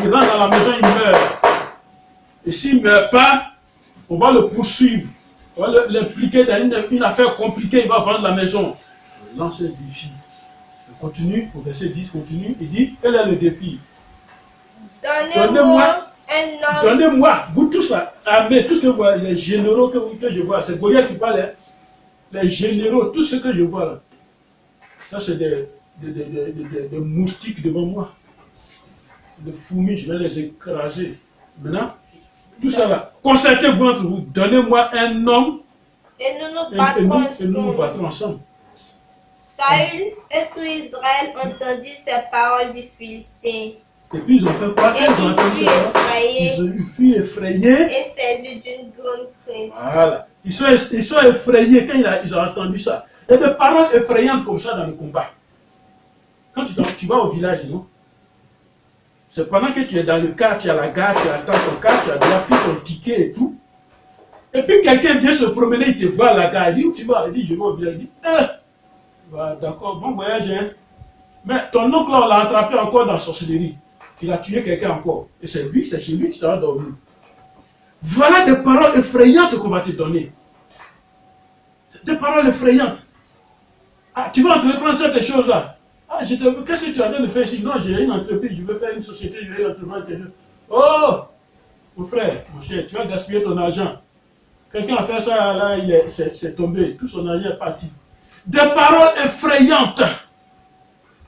Il rentre dans la maison, il meurt. Et s'il ne meurt pas, on va le poursuivre. On va l'impliquer dans une affaire compliquée. Il va vendre la maison. On lance le défi. On continue, au verset 10, continue. Il dit, quel est le défi? Donnez-moi un homme. Donnez-moi, vous tous là, armés, tout ce que vous voyez, les généraux que je vois, c'est Goliath qui parle, hein? Les généraux, tout ce que je vois là. Ça, c'est des moustiques devant moi. Des fourmis, je vais les écraser. Maintenant, tout ça là, concertez-vous entre vous, donnez-moi un homme et nous nous battrons ensemble. Saül et tout Israël entendit ces paroles du Philistin. Et puis ils ont fait quoi? Ils furent effrayés et saisis d'une grande crainte. Voilà. Ils sont effrayés quand ils ont entendu ça. Il y a des paroles effrayantes comme ça dans le combat. Quand tu vas au village, non? C'est pendant que tu es dans le car, tu as la gare, tu attends ton car, tu as déjà pris ton ticket et tout. Et puis quelqu'un vient se promener, il te voit à la gare, il dit où tu vas? Il dit je vais au village. Il dit d'accord, bon voyage. Hein. Mais ton oncle là, on l'a attrapé encore dans la sorcellerie. Il a tué quelqu'un encore. Et c'est lui, c'est chez lui que tu t'as dormi. Voilà des paroles effrayantes qu'on va te donner. Des paroles effrayantes. Ah, tu vas entreprendre cette chose-là. Ah, qu'est-ce que tu as en train de faire ici? Non, j'ai une entreprise, je veux faire une société, je veux entreprendre quelque chose. Oh, mon frère, mon cher, tu vas gaspiller ton argent. Quelqu'un a fait ça, là, c'est tombé. Tout son argent est parti. Des paroles effrayantes.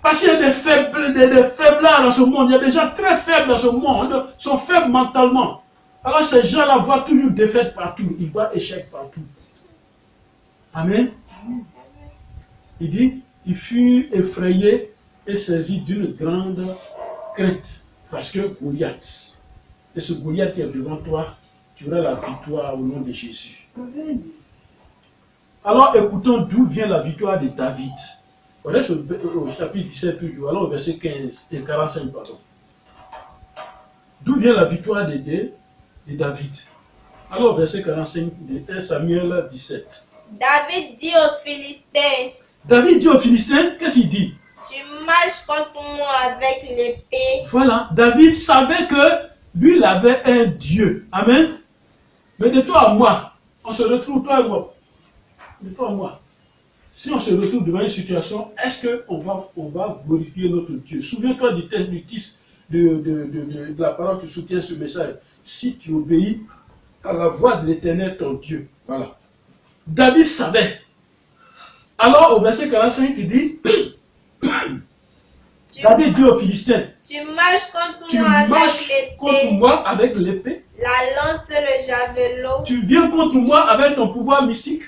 Parce qu'il y a des faiblards dans ce monde. Il y a des gens très faibles dans ce monde. Ils sont faibles mentalement. Alors ces gens-là voient toujours défaite partout. Ils voient échec partout. Amen. Il dit, il fut effrayé et saisi d'une grande crainte. Parce que Goliath, et ce Goliath qui est devant toi, tu auras la victoire au nom de Jésus. Alors écoutons d'où vient la victoire de David. On est au chapitre 17 toujours, alors au verset 15 et 45, pardon. D'où vient la victoire de David? Alors au verset 45 de 1 Samuel 17. David dit aux Philistins, David dit aux Philistins, qu'est-ce qu'il dit? tu marches contre moi avec l'épée. Voilà, David savait que lui, il avait un Dieu. Amen. Mais de toi à moi, on se retrouve, toi et moi. De toi à moi. Si on se retrouve devant une situation, est-ce qu'on va glorifier notre Dieu? Souviens-toi du texte, de la parole qui soutient ce message. Si tu obéis à la voix de l'Éternel, ton Dieu. Voilà. David savait. Alors, au verset 45, il dit, David dit aux Philistins, tu marches contre tu moi marches avec contre l'épée, moi avec l'épée. la lance et le javelot. Tu viens contre moi avec ton pouvoir mystique.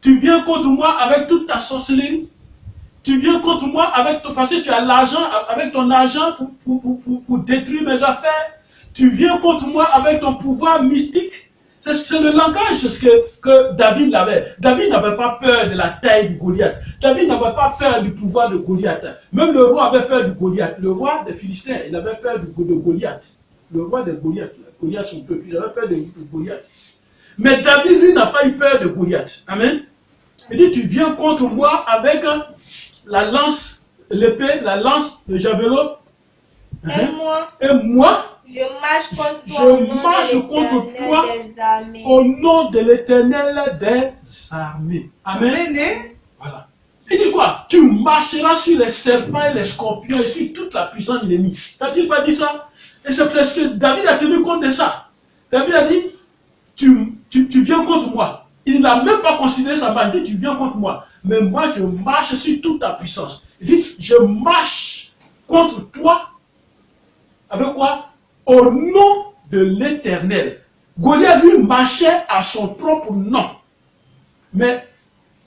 Tu viens contre moi avec toute ta sorcellerie. Tu viens contre moi avec ton... Parce que tu as l'argent, avec ton argent pour détruire mes affaires. Tu viens contre moi avec ton pouvoir mystique. C'est le langage que David avait. David n'avait pas peur de la taille du Goliath. David n'avait pas peur du pouvoir de Goliath. Même le roi avait peur du Goliath. Le roi des Philistins, il avait peur de Goliath. Le roi de Goliath, Goliath son peuple, il avait peur de Goliath. Mais David, lui, n'a pas eu peur de Goliath. Amen. Il dit, tu viens contre moi avec la lance, l'épée, la lance, le javelot. Et moi, je marche contre toi au nom de l'Éternel des armées. Amen. Voilà. Il dit quoi? Tu marcheras sur les serpents et les scorpions et sur toute la puissance ennemie. T'as-t-il pas dit ça? Et c'est parce que David a tenu compte de ça. David a dit, tu viens contre moi. Il n'a même pas considéré sa marche. Il dit, tu viens contre moi. Mais moi, je marche sur toute ta puissance. Il dit, je marche contre toi. Avec quoi? Au nom de l'Éternel. Goliath, lui, marchait à son propre nom. Mais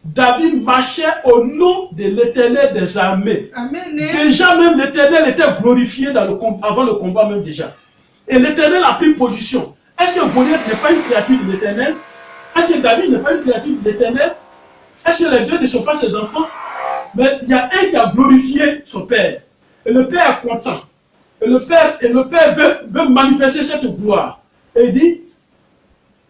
David marchait au nom de l'Éternel des armées. Amen. Déjà même l'Éternel était glorifié dans le combat, avant le combat même déjà. Et l'Éternel a pris position. Est-ce que Goliath n'est pas une créature de l'Éternel? Est-ce que David n'est pas une créature de l'Éternel? Est-ce que les deux ne sont pas ses enfants? Mais il y a un qui a glorifié son père. Et le père est content. Et le père veut manifester cette gloire. Et il dit,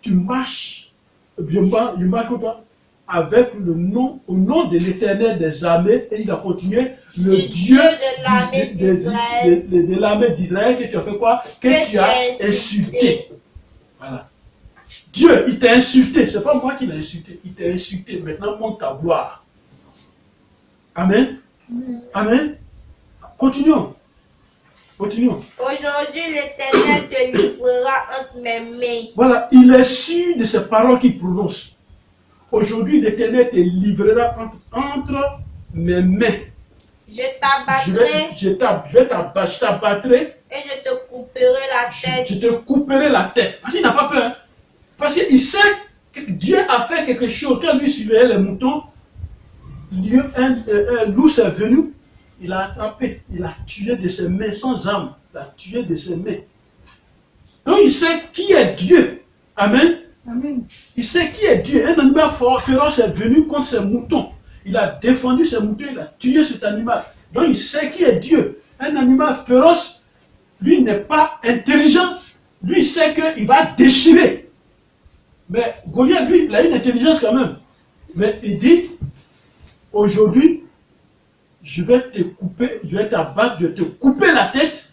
tu marches, je marche contre toi, avec le nom, au nom de l'Éternel des armées, et il a continué, le Dieu de l'armée d'Israël, que tu as fait quoi? Que tu as insulté. Voilà. Dieu, il t'a insulté. Ce n'est pas moi qui l'ai insulté. Il t'a insulté. Maintenant, montre ta gloire. Amen. Amen. Continuons. Continuons. Aujourd'hui, l'Éternel te livrera entre mes mains. Voilà, il est sûr de ces paroles qu'il prononce. Aujourd'hui, l'Éternel te livrera entre mes mains. Je t'abattrai. Je t'abattrai. Et je te couperai la tête. Je te couperai la tête. Parce qu'il n'a pas peur. Parce qu'il sait que Dieu a fait quelque chose. Quand lui surveillait les moutons, un loup est venu. Il a attrapé, il a tué de ses mains sans arme. Il a tué de ses mains. Donc il sait qui est Dieu. Amen. Amen. Il sait qui est Dieu. Un animal féroce est venu contre ses moutons. Il a défendu ses moutons, il a tué cet animal. Donc il sait qui est Dieu. Un animal féroce, lui n'est pas intelligent. Lui il sait qu'il va déchirer. Mais Goliath, lui, il a une intelligence quand même. Mais il dit, aujourd'hui, je vais te couper, je vais t'abattre, je vais te couper la tête.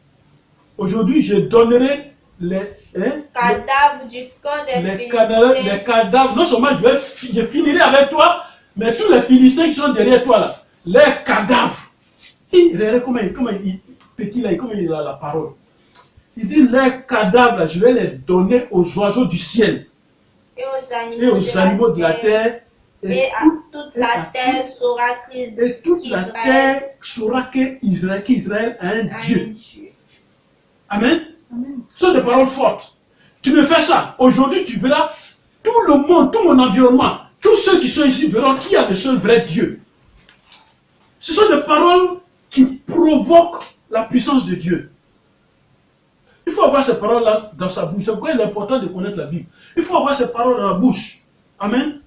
Aujourd'hui, je donnerai cadavres du camp des les Philistins. cadavres, non seulement je finirai avec toi, mais tous les Philistins qui sont derrière toi là, les cadavres. Regardez comment il petit là, comment il a la parole. Il dit les cadavres, là, je vais les donner aux oiseaux du ciel Et et aux animaux de la terre. Et toute la terre saura et toute la terre saura qu'Israël a un Dieu. Amen. Ce sont des paroles fortes. Tu me fais ça. Aujourd'hui, tu verras tout le monde, tout mon environnement, tous ceux qui sont ici verront qu'il y a le seul vrai Dieu. Ce sont des paroles qui provoquent la puissance de Dieu. Il faut avoir ces paroles-là dans sa bouche. C'est pourquoi il est important de connaître la Bible. Il faut avoir ces paroles dans la bouche. Amen.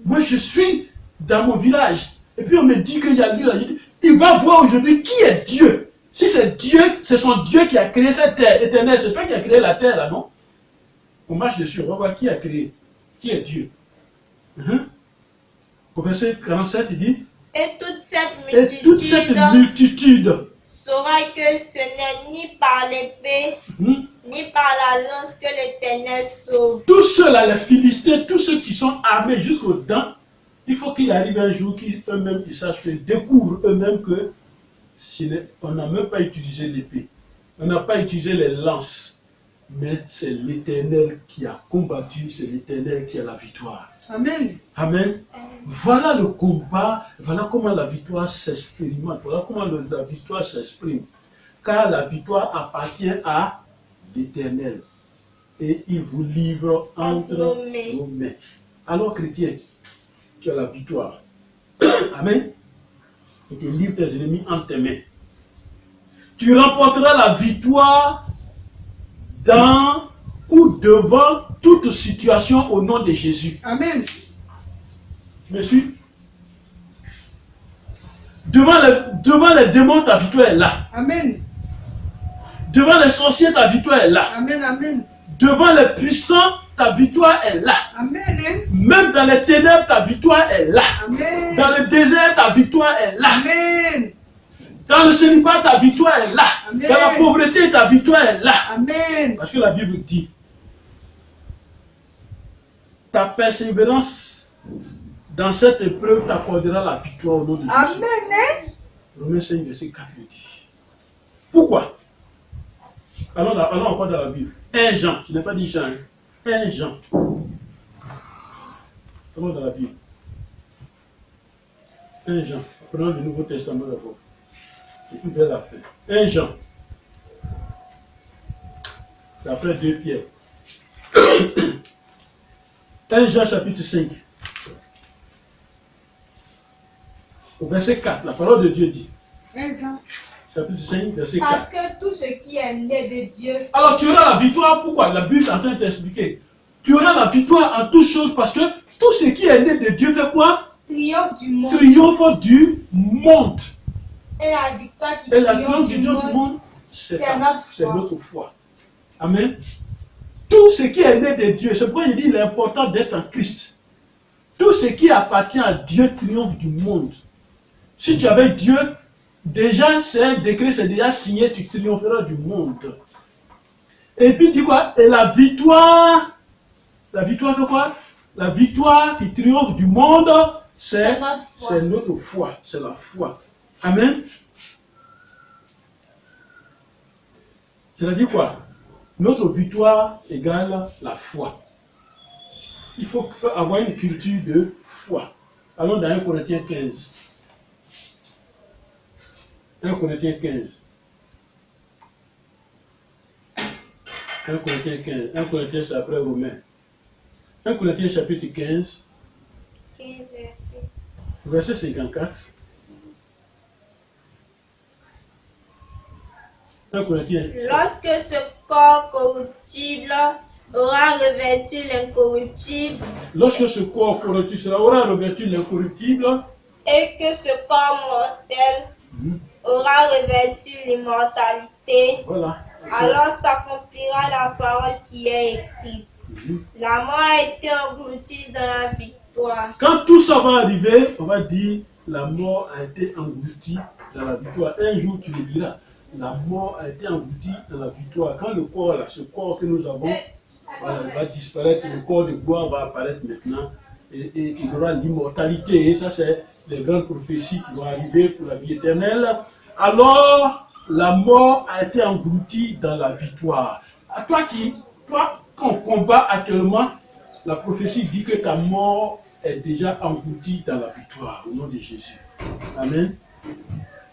Moi, je suis dans mon village. Et puis on me dit qu'il y a lui là. Il va voir aujourd'hui qui est Dieu. Si c'est Dieu, c'est son Dieu qui a créé cette terre éternelle. C'est toi qui as créé la terre là, non? On marche dessus, on va voir qui a créé. Qui est Dieu. Au verset 47, il dit Et toute cette multitude saura que ce n'est ni par l'épée, ni par la lance que l'Éternel sauve. Tous ceux-là, les Philistins, tous ceux qui sont armés jusqu'aux dents, il faut qu'il arrive un jour qu'eux-mêmes ils sachent, qu'ils découvrent eux-mêmes que on n'a même pas utilisé l'épée, on n'a pas utilisé les lances, mais c'est l'Éternel qui a combattu, c'est l'Éternel qui a la victoire. Amen. Amen. Voilà le combat, voilà comment la victoire s'expérimente, voilà comment la victoire s'exprime. Car la victoire appartient à l'Éternel. Et il vous livre entre nos mains. Alors, chrétien, tu as la victoire. Amen. Et tu livres tes ennemis entre tes mains. Tu remporteras la victoire dans ou devant toute situation au nom de Jésus. Amen. Tu me suis? Devant les démons, ta victoire est là. Amen. Devant les sorciers, ta victoire est là. Amen. Amen. Devant les puissants, ta victoire est là. Amen. Même dans les ténèbres, ta victoire est là. Amen. Dans le désert, ta victoire est là. Amen. Dans le célibat, ta victoire est là. Amen. Dans la pauvreté, ta victoire est là. Amen. Parce que la Bible dit, ta persévérance dans cette épreuve t'accordera la victoire au nom de Jésus. Amen. Romains 5, verset 4 le dit. Pourquoi? Allons encore dans la Bible. 1 Jean, je n'ai pas dit Jean. 1 Jean. Allons dans la Bible. 1 Jean. Prenons le Nouveau Testament d'abord. Et puis vers la fin. 1 Jean. C'est après 2 Pierre. 1 Jean chapitre 5. Au verset 4, la parole de Dieu dit. 1 Jean. Chapitre 5, verset 4. Parce que tout ce qui est né de Dieu. Alors tu auras la victoire, pourquoi? La Bible est en train de t'expliquer. Tu auras la victoire en toutes choses parce que tout ce qui est né de Dieu fait quoi? Triomphe du monde. Triomphe du monde. Et la victoire qui Et la triomphe triomphe du monde, c'est notre notre foi. Amen. Tout ce qui est né de Dieu, c'est pourquoi il dit qu'il est important d'être en Christ. Tout ce qui appartient à Dieu triomphe du monde. Si tu avais Dieu, déjà c'est un décret, c'est déjà signé, tu triompheras du monde. Et puis il dit quoi? Et la victoire fait quoi? La victoire qui triomphe du monde, c'est notre foi, c'est la foi. Amen. C'est-à-dire quoi? Notre victoire égale la foi. Il faut avoir une culture de foi. Allons dans 1 Corinthiens 15. 1 Corinthiens 15. 1 Corinthiens 15. 1 Corinthiens c'est après Romains. 1 Corinthiens chapitre 15. 15 versets. Verset 54. 1 Corinthiens. Lorsque ce corps corruptible aura revêtu l'incorruptible, Lorsque ce corps corruptible aura revêtu l'incorruptible, et que ce corps mortel aura revêtu l'immortalité, voilà. alors s'accomplira la parole qui est écrite. La mort a été engloutie dans la victoire. Quand tout ça va arriver, on va dire la mort a été engloutie dans la victoire. Un jour tu le diras. la mort a été engloutie dans la victoire. Quand le corps, là, ce corps que nous avons, voilà, va disparaître, le corps de gloire va apparaître maintenant et il y aura l'immortalité. Et ça, c'est les grandes prophéties qui vont arriver pour la vie éternelle. Alors, la mort a été engloutie dans la victoire. À toi qu'on combat actuellement, la prophétie dit que ta mort est déjà engloutie dans la victoire, au nom de Jésus. Amen.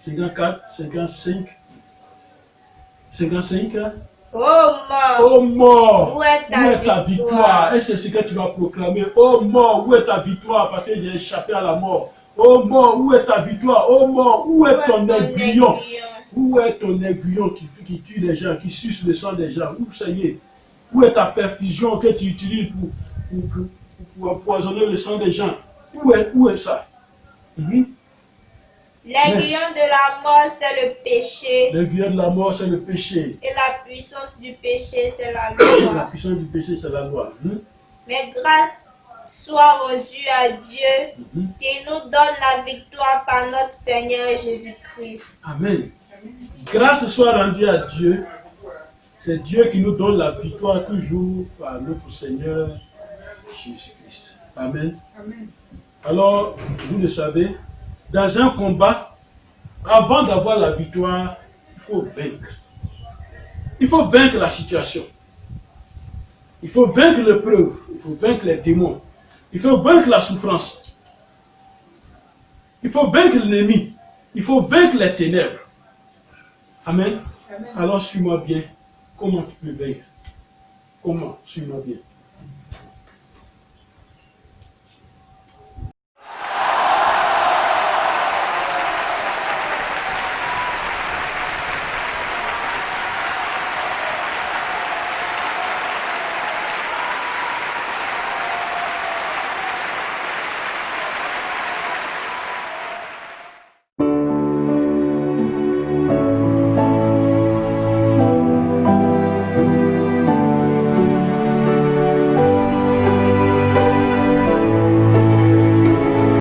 54, 55. 55. Oh mort, Oh mort, où est ta victoire? Et c'est ce que tu vas proclamer. Oh mort, où est ta victoire? Parce que j'ai échappé à la mort. Oh mort, où est ta victoire? Oh mort, où est ton aiguillon? Où est ton aiguillon qui tue les gens, qui suce le sang des gens? Où ça y est? Où est ta perfusion que tu utilises pour empoisonner le sang des gens? Où est ça? L'aiguillon de la mort, c'est le péché. L'aiguillon de la mort, c'est le péché. Et la puissance du péché, c'est la La loi. puissance du péché, c'est la loi. Mais grâce soit rendue à Dieu qui nous donne la victoire par notre Seigneur Jésus-Christ. Amen. Grâce soit rendue à Dieu. C'est Dieu qui nous donne la victoire toujours par notre Seigneur Jésus-Christ. Amen. Amen. Alors, vous le savez, dans un combat, avant d'avoir la victoire, il faut vaincre. Il faut vaincre la situation. Il faut vaincre l'épreuve. Il faut vaincre les démons. Il faut vaincre la souffrance. Il faut vaincre l'ennemi. Il faut vaincre les ténèbres. Amen. Amen. Alors, suis-moi bien. Comment tu peux vaincre? Comment? Suis-moi bien.